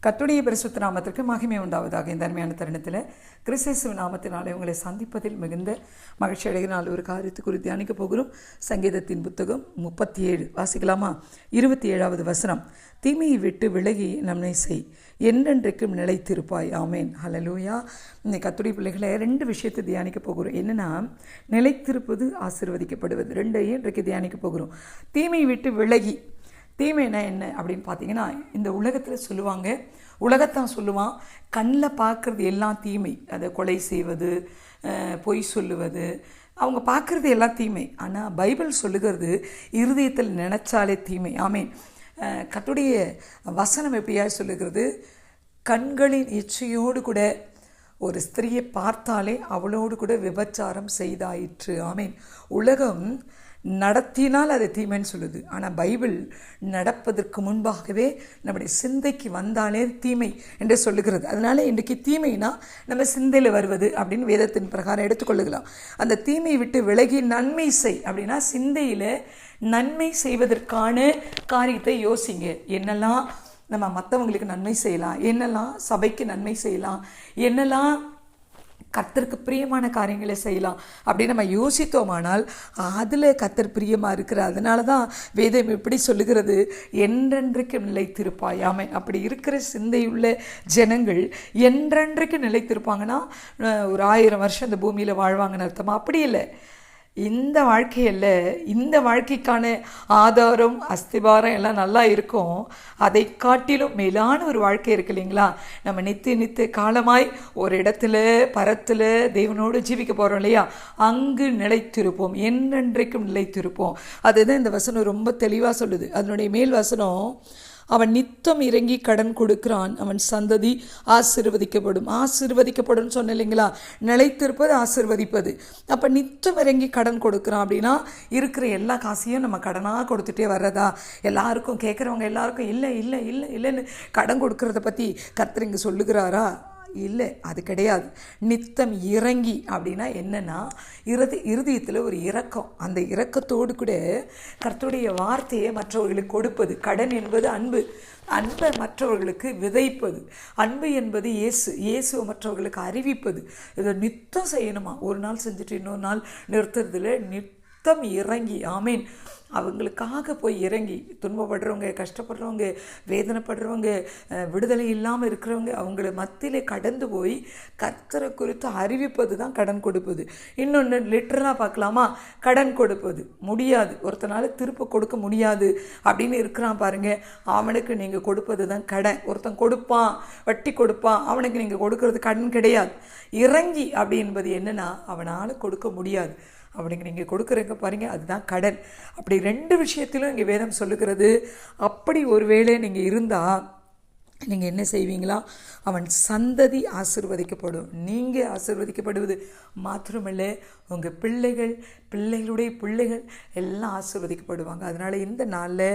கர்த்தருடைய பரிசுத்த நாமத்திற்கு மகிமை உண்டாவதாக. இந்த அருமையான தருணத்தில் கிறிஸ்து நாமத்தினாலே உங்களை சந்திப்பதில் மிகுந்த மகிழ்ச்சி அடைகிற ஒரு காரியத்தை குறித்து தியானிக்க போகிறோம். சங்கீதத்தின் புத்தகம் 37 வாசிக்கலாமா? 27வது வசனம். தீமையை விட்டு விலகி நம்மை செய், என்றென்றைக்கும் நிலைத்திருப்பாய். ஆமேன், ஹல்லேலூயா. இந்த கர்த்தருடைய பிள்ளைகளை 2 விஷயத்தை தியானிக்க போகிறோம். என்னென்னா, நிலைத்திருப்பது, ஆசீர்வதிக்கப்படுவது. 2ஐயும் இன்றைக்கு தியானிக்க போகிறோம். தீமையை விட்டு விலகி. தீமைனா என்ன அப்படின்னு பார்த்தீங்கன்னா, இந்த உலகத்தில் சொல்லுவாங்க, உலகத்தான் சொல்லுவான், கண்ணில் பார்க்குறது எல்லாம் தீமை. அதை கொலை செய்வது, பொய் சொல்லுவது, அவங்க பார்க்குறது எல்லாம் தீமை. ஆனால் பைபிள் சொல்லுகிறது இருதயத்தில் நினச்சாலே தீமை. ஆமேன். கர்த்தருடைய வசனம் எப்படியா சொல்லுகிறது, கண்களின் இச்சையோடு கூட ஒரு ஸ்திரியை பார்த்தாலே அவளோடு கூட விபச்சாரம் செய்தாயிற்று. ஆமேன். உலகம் நடத்தினால் அது தீமைன்னு சொல்லுது. ஆனால் பைபிள் நடப்பதற்கு முன்பாகவே நம்முடைய சிந்தைக்கு வந்தாலே தீமை என்று சொல்லுகிறது. அதனால் இன்றைக்கு தீமைனா நம்ம சிந்தையில் வருவது அப்படின்னு வேதத்தின் பிரகாரம் எடுத்துக்கொள்ளுகலாம். அந்த தீமையை விட்டு விலகி நன்மை செய் அப்படின்னா, சிந்தையில் நன்மை செய்வதற்கான காரியத்தை யோசிங்க. என்னெல்லாம் நம்ம மற்றவங்களுக்கு நன்மை செய்யலாம், என்னெல்லாம் சபைக்கு நன்மை செய்யலாம், என்னெல்லாம் கர்த்தருக்கு பிரியமான காரியங்களை செய்யலாம் அப்படின்னு நம்ம யோசித்தோமானால் அதில் கர்த்தர் பிரியமாக இருக்கிற. அதனால தான் வேதம் எப்படி சொல்லுகிறது, என்றென்றைக்கு நிலைத்திருப்பாய். ஆமென். அப்படி இருக்கிற சிந்தையுள்ள ஜனங்கள் என்றென்றைக்கு நிலைத்திருப்பாங்கன்னா ஒரு 1000 வருஷம் இந்த பூமியில் வாழ்வாங்கன்னு அர்த்தமா? அப்படி இல்லை. இந்த வாழ்க்கையில் இந்த வாழ்க்கைக்கான ஆதாரம், அஸ்திபாரம் எல்லாம் நல்லா இருக்கும். அதை காட்டிலும் மேலான ஒரு வாழ்க்கை இருக்கு இல்லைங்களா? நம்ம நித்திய காலமாய் ஒரு இடத்துல பரத்தில் தேவனோடு ஜீவிக்க போகிறோம் இல்லையா? அங்கு நிலைத்திருப்போம், என்றென்றைக்கும் நிலைத்திருப்போம். அதுதான் இந்த வசனம் ரொம்ப தெளிவாக சொல்லுது. அதனுடைய மேல் வசனம், அவன் நித்தம் இறங்கி கடன் கொடுக்கிறான், அவன் சந்ததி ஆசீர்வதிக்கப்படும் சொன்ன இல்லைங்களா? நிலைத்திருப்பது, ஆசீர்வதிப்பது. அப்போ நித்தம் இறங்கி கடன் கொடுக்குறான் அப்படின்னா, இருக்கிற எல்லா காசையும் நம்ம கடனாக கொடுத்துட்டே வர்றதா? எல்லாருக்கும் கேட்குறவங்க எல்லாருக்கும் இல்லை இல்லை இல்லை இல்லைன்னு கடன் கொடுக்கறத பற்றி கர்த்தர் இங்கே சொல்லுகிறாரா? இல்லை, அது கிடையாது. நித்தம் இறங்கி அப்படின்னா என்னென்னா, இருதயத்தில் ஒரு இரக்கம். அந்த இரக்கத்தோடு கூட கர்த்தருடைய வார்த்தையை மற்றவர்களுக்கு கொடுப்பது. கடன் என்பது அன்பு, அன்பை மற்றவர்களுக்கு விதைப்பது. அன்பு என்பது இயேசுவை மற்றவர்களுக்கு அறிவிப்பது. இதை நித்தம் செய்யணுமா? ஒரு நாள் செஞ்சுட்டு இன்னொரு நாள் நிறுத்துறதுல நித்தம் இறங்கி. ஆமீன். அவங்களுக்காக போய் இறங்கி, துன்பப்படுறவங்க, கஷ்டப்படுறவங்க, வேதனைப்படுறவங்க, விடுதலை இல்லாமல் இருக்கிறவங்க, அவங்கள மத்தியில் கடந்து போய் கர்த்தரை குறித்து அறிவிப்பது தான் கடன் கொடுப்பது. இன்னொன்று லிட்டரலாக பார்க்கலாமா? கடன் கொடுப்பது முடியாது, ஒருத்தனால திருப்ப கொடுக்க முடியாது அப்படின்னு இருக்கிறான் பாருங்க, அவனுக்கு நீங்கள் கொடுப்பது தான் கடன். ஒருத்தன் கொடுப்பான், வட்டி கொடுப்பான், அவனுக்கு நீங்கள் கொடுக்கறது கடன் கிடையாது. இறங்கி அப்படி என்பது என்னென்னா, அவனால் கொடுக்க முடியாது, அப்படிங்க நீங்கள் கொடுக்குறீங்க பாருங்கள், அதுதான் கடன். அப்படி 2 விஷயத்திலும் இங்கே வேதம் சொல்லுகிறது. அப்படி ஒருவேளை நீங்கள் இருந்தால் நீங்கள் என்ன செய்வீங்களா? அவன் சந்ததி ஆசீர்வதிக்கப்படும். நீங்கள் ஆசீர்வதிக்கப்படுவது மாத்திரமில்லை, உங்கள் பிள்ளைகளுடைய பிள்ளைகள் எல்லாம் ஆசீர்வதிக்கப்படுவாங்க. அதனால் இந்த நாளில்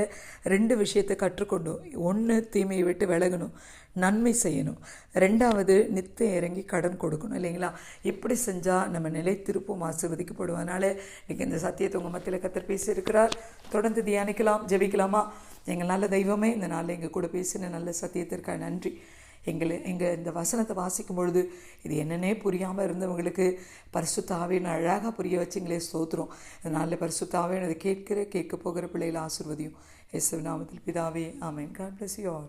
2 விஷயத்தை கற்றுக்கொண்டோம். 1, தீமையை விட்டு விலகணும், நன்மை செய்யணும். 2வது, நித்தம் இறங்கி கடன் கொடுக்கணும் இல்லைங்களா? இப்படி செஞ்சால் நம்ம நிலைத்திருப்போம், ஆசீர்வதிக்கப்படுவோம். அதனால் இன்றைக்கி இந்த சத்தியத்தை உங்கள் மத்தியில் கர்த்தர் பேசியிருக்கிறார். தொடர்ந்து தியானிக்கலாம், ஜெபிக்கலாமா? எங்கள் நல்ல தெய்வமே, இந்த நாளில் எங்கள் கூட பேசின நல்ல சத்தியத்திற்காக நன்றி. எங்கள் இந்த வசனத்தை வாசிக்கும் பொழுது இது என்னன்னே புரியாமல் இருந்தவங்களுக்கு பரிசுத்த ஆவியை அழகாக புரிய வச்சுங்களே, ஸ்தோத்திரம். இதனால் பரிசுத்த ஆவியை அதை கேட்க போகிற பிள்ளைகளை ஆசீர்வதியும். இயேசுவின் நாமத்தில் பிதாவே, ஆமென். God bless you all.